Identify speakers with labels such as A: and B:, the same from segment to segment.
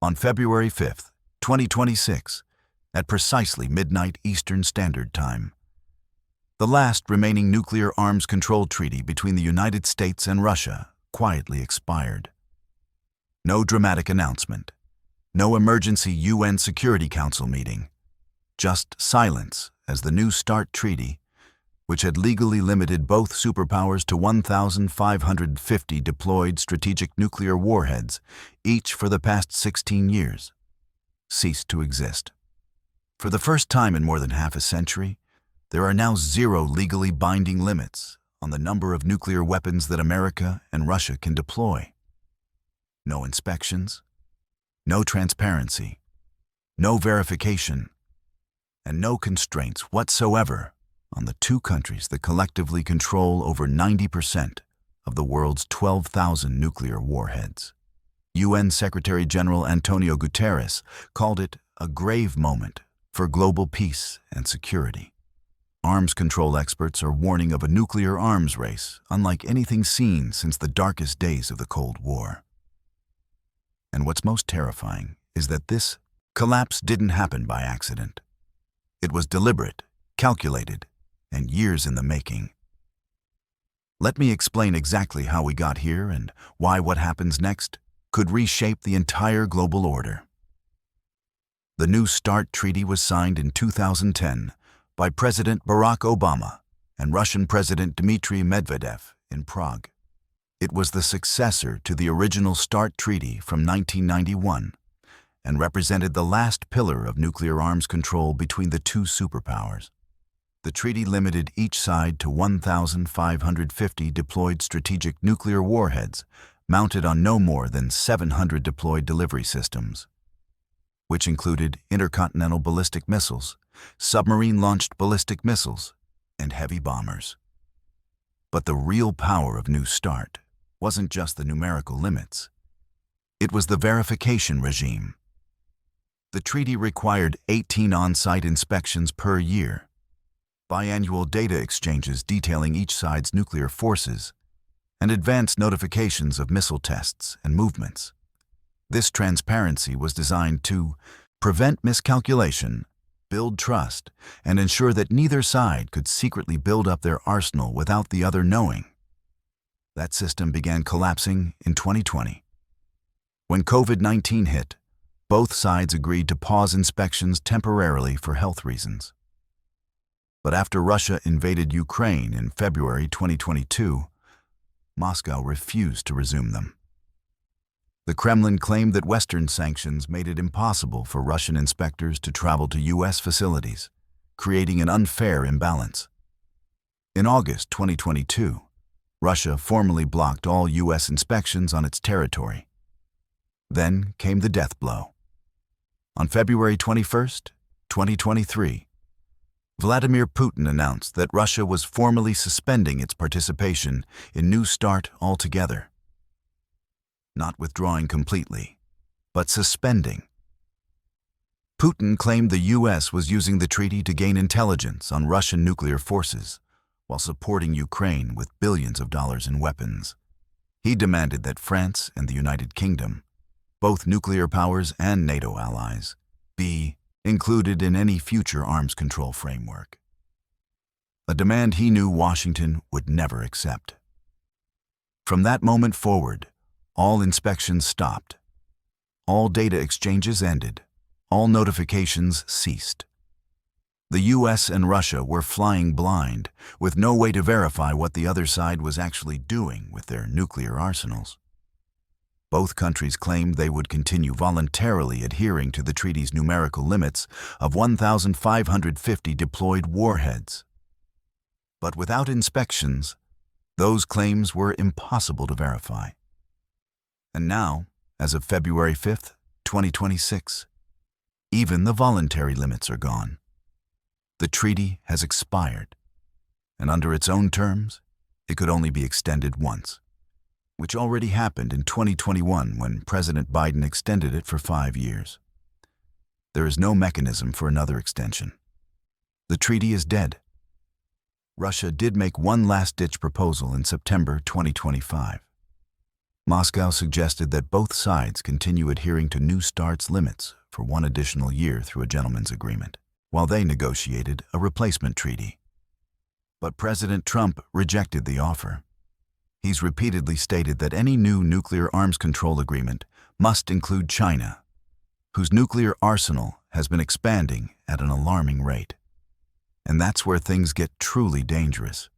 A: On February 5th, 2026, at precisely midnight Eastern Standard Time, the last remaining nuclear arms control treaty between the United States and Russia quietly expired. No dramatic announcement, no emergency UN Security Council meeting, just silence as the New START Treaty, which had legally limited both superpowers to 1,550 deployed strategic nuclear warheads, each for the past 16 years, ceased to exist. For the first time in more than half a century, there are now zero legally binding limits on the number of nuclear weapons that America and Russia can deploy. No inspections, no transparency, no verification, and no constraints whatsoever on the two countries that collectively control over 90% of the world's 12,000 nuclear warheads. UN Secretary General Antonio Guterres called it a grave moment for global peace and security. Arms control experts are warning of a nuclear arms race unlike anything seen since the darkest days of the Cold War. And what's most terrifying is that this collapse didn't happen by accident. It was deliberate, calculated, and years in the making. Let me explain exactly how we got here and why what happens next could reshape the entire global order. The New START Treaty was signed in 2010 by President Barack Obama and Russian President Dmitry Medvedev in Prague. It was the successor to the original START Treaty from 1991 and represented the last pillar of nuclear arms control between the two superpowers. The treaty limited each side to 1,550 deployed strategic nuclear warheads mounted on no more than 700 deployed delivery systems, which included intercontinental ballistic missiles, submarine-launched ballistic missiles, and heavy bombers. But the real power of New START wasn't just the numerical limits. It was the verification regime. The treaty required 18 on-site inspections per year, biannual data exchanges detailing each side's nuclear forces, and advanced notifications of missile tests and movements. This transparency was designed to prevent miscalculation, build trust, and ensure that neither side could secretly build up their arsenal without the other knowing. That system began collapsing in 2020. When COVID-19 hit, both sides agreed to pause inspections temporarily for health reasons. But after Russia invaded Ukraine in February 2022, Moscow refused to resume them. The Kremlin claimed that Western sanctions made it impossible for Russian inspectors to travel to U.S. facilities, creating an unfair imbalance. In August 2022, Russia formally blocked all U.S. inspections on its territory. Then came the death blow. On February 21st, 2023, Vladimir Putin announced that Russia was formally suspending its participation in New START altogether. Not withdrawing completely, but suspending. Putin claimed the U.S. was using the treaty to gain intelligence on Russian nuclear forces while supporting Ukraine with billions of dollars in weapons. He demanded that France and the United Kingdom, both nuclear powers and NATO allies, be included in any future arms control framework. A demand he knew Washington would never accept. From that moment forward, all inspections stopped. All data exchanges ended. All notifications ceased. The U.S. and Russia were flying blind, with no way to verify what the other side was actually doing with their nuclear arsenals. Both countries claimed they would continue voluntarily adhering to the treaty's numerical limits of 1,550 deployed warheads. But without inspections, those claims were impossible to verify. And now, as of February 5th, 2026, even the voluntary limits are gone. The treaty has expired, and under its own terms, it could only be extended once, which already happened in 2021 when President Biden extended it for 5 years. There is no mechanism for another extension. The treaty is dead. Russia did make one last-ditch proposal in September 2025. Moscow suggested that both sides continue adhering to New START's limits for 1 additional year through a gentleman's agreement, while they negotiated a replacement treaty. But President Trump rejected the offer. He's repeatedly stated that any new nuclear arms control agreement must include China, whose nuclear arsenal has been expanding at an alarming rate. And that's where things get truly dangerous,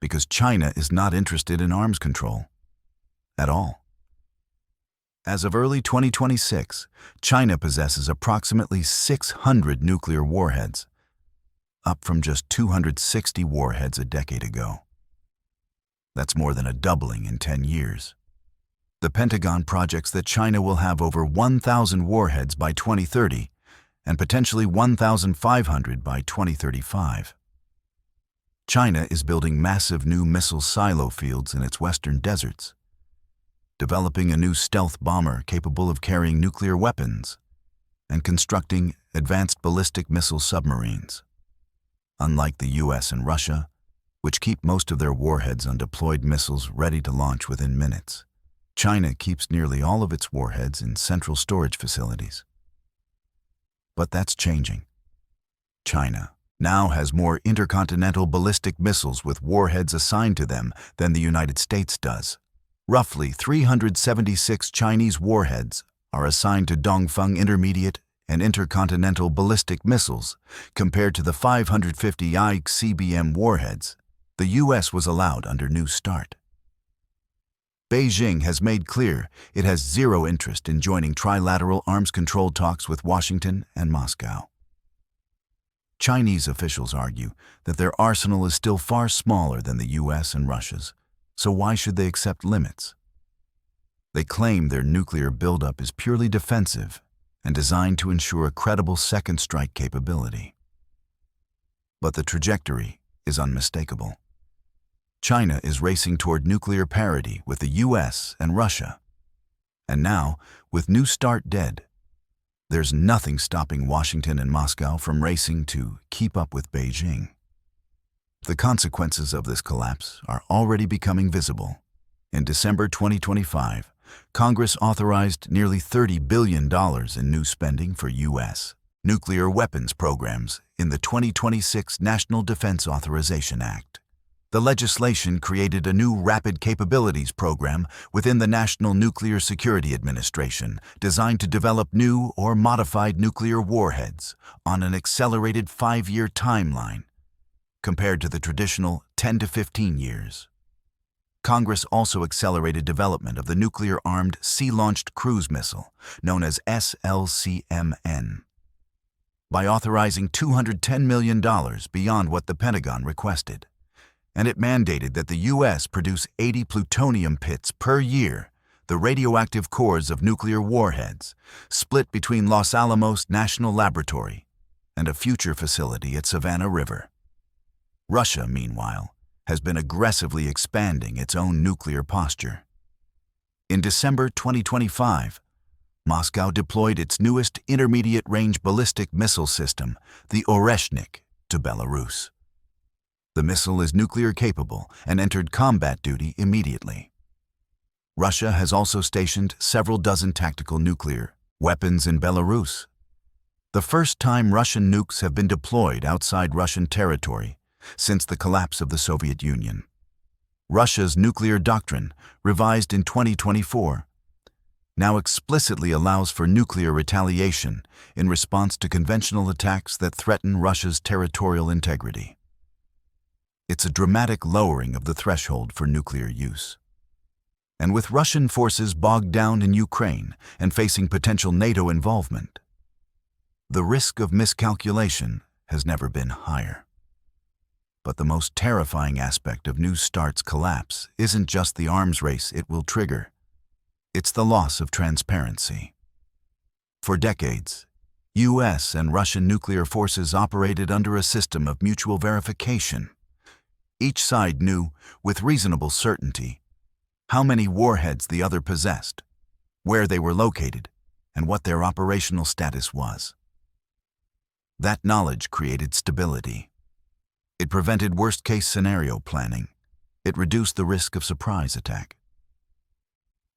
A: because China is not interested in arms control at all. As of early 2026, China possesses approximately 600 nuclear warheads, up from just 260 warheads a decade ago. That's more than a doubling in 10 years. The Pentagon projects that China will have over 1,000 warheads by 2030 and potentially 1,500 by 2035. China is building massive new missile silo fields in its western deserts, developing a new stealth bomber capable of carrying nuclear weapons, and constructing advanced ballistic missile submarines. Unlike the US and Russia, which keep most of their warheads on deployed missiles ready to launch within minutes, China keeps nearly all of its warheads in central storage facilities. But that's changing. China now has more intercontinental ballistic missiles with warheads assigned to them than the United States does. Roughly 376 Chinese warheads are assigned to Dongfeng intermediate and intercontinental ballistic missiles, compared to the 550 ICBM warheads the U.S. was allowed under New START. Beijing has made clear it has zero interest in joining trilateral arms control talks with Washington and Moscow. Chinese officials argue that their arsenal is still far smaller than the U.S. and Russia's, so why should they accept limits? They claim their nuclear buildup is purely defensive and designed to ensure a credible second strike capability. But the trajectory is unmistakable. China is racing toward nuclear parity with the US and Russia. And now, with New START dead, there's nothing stopping Washington and Moscow from racing to keep up with Beijing. The consequences of this collapse are already becoming visible. In December 2025, Congress authorized nearly $30 billion in new spending for U.S. nuclear weapons programs in the 2026 National Defense Authorization Act. The legislation created a new Rapid Capabilities Program within the National Nuclear Security Administration designed to develop new or modified nuclear warheads on an accelerated 5-year timeline, compared to the traditional 10 to 15 years. Congress also accelerated development of the nuclear-armed sea-launched cruise missile, known as SLCMN, by authorizing $210 million beyond what the Pentagon requested. And it mandated that the U.S. produce 80 plutonium pits per year, the radioactive cores of nuclear warheads, split between Los Alamos National Laboratory and a future facility at Savannah River. Russia, meanwhile, has been aggressively expanding its own nuclear posture. In December 2025, Moscow deployed its newest intermediate-range ballistic missile system, the Oreshnik, to Belarus. The missile is nuclear-capable and entered combat duty immediately. Russia has also stationed several dozen tactical nuclear weapons in Belarus, the first time Russian nukes have been deployed outside Russian territory since the collapse of the Soviet Union. Russia's nuclear doctrine, revised in 2024, now explicitly allows for nuclear retaliation in response to conventional attacks that threaten Russia's territorial integrity. It's a dramatic lowering of the threshold for nuclear use. And with Russian forces bogged down in Ukraine and facing potential NATO involvement, the risk of miscalculation has never been higher. But the most terrifying aspect of New START's collapse isn't just the arms race it will trigger. It's the loss of transparency. For decades, U.S. and Russian nuclear forces operated under a system of mutual verification. Each side knew, with reasonable certainty, how many warheads the other possessed, where they were located, and what their operational status was. That knowledge created stability. It prevented worst-case scenario planning. It reduced the risk of surprise attack.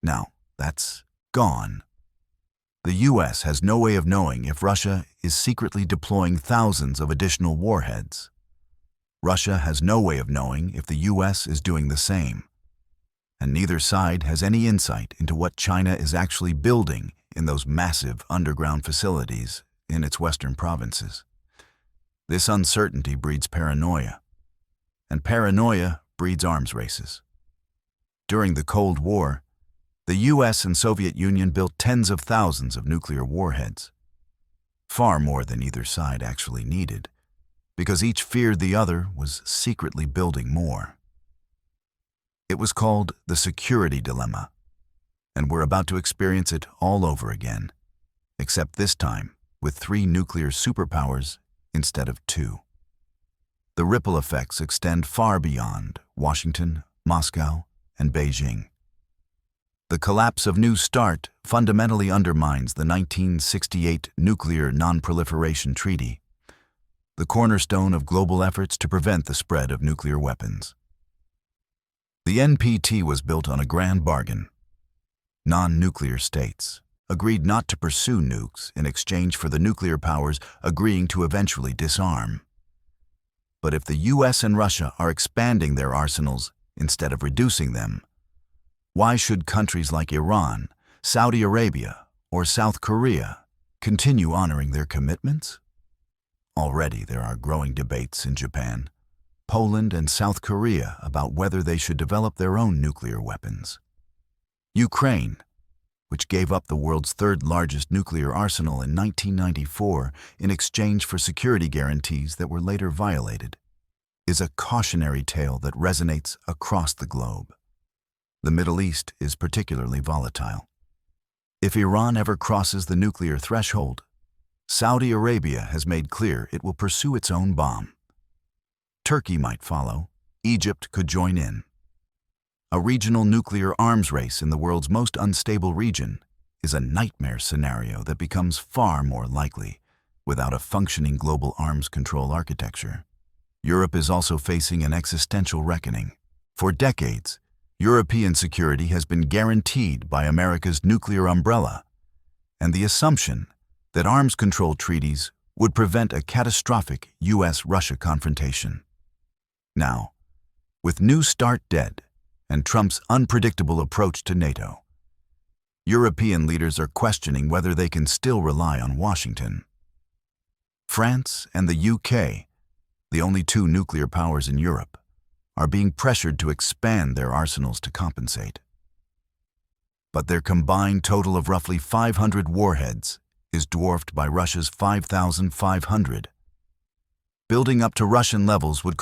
A: Now, that's gone. The US has no way of knowing if Russia is secretly deploying thousands of additional warheads. Russia has no way of knowing if the US is doing the same. And neither side has any insight into what China is actually building in those massive underground facilities in its western provinces. This uncertainty breeds paranoia, and paranoia breeds arms races. During the Cold War, the US and Soviet Union built tens of thousands of nuclear warheads, far more than either side actually needed, because each feared the other was secretly building more. It was called the security dilemma, and we're about to experience it all over again, except this time with 3 nuclear superpowers instead of 2. The ripple effects extend far beyond Washington, Moscow, and Beijing. The collapse of New START fundamentally undermines the 1968 Nuclear Non-Proliferation Treaty, the cornerstone of global efforts to prevent the spread of nuclear weapons. The NPT was built on a grand bargain. Non-nuclear states agreed not to pursue nukes in exchange for the nuclear powers agreeing to eventually disarm. But if the US and Russia are expanding their arsenals instead of reducing them, why should countries like Iran, Saudi Arabia, or South Korea continue honoring their commitments? Already there are growing debates in Japan, Poland, and South Korea about whether they should develop their own nuclear weapons. Ukraine, which gave up the world's 3rd largest nuclear arsenal in 1994 in exchange for security guarantees that were later violated, is a cautionary tale that resonates across the globe. The Middle East is particularly volatile. If Iran ever crosses the nuclear threshold, Saudi Arabia has made clear it will pursue its own bomb. Turkey might follow. Egypt could join in. A regional nuclear arms race in the world's most unstable region is a nightmare scenario that becomes far more likely without a functioning global arms control architecture. Europe is also facing an existential reckoning. For decades, European security has been guaranteed by America's nuclear umbrella and the assumption that arms control treaties would prevent a catastrophic US-Russia confrontation. Now, with New START dead and Trump's unpredictable approach to NATO, European leaders are questioning whether they can still rely on Washington. France and the UK, the only 2 nuclear powers in Europe, are being pressured to expand their arsenals to compensate. But their combined total of roughly 500 warheads is dwarfed by Russia's 5,500. Building up to Russian levels would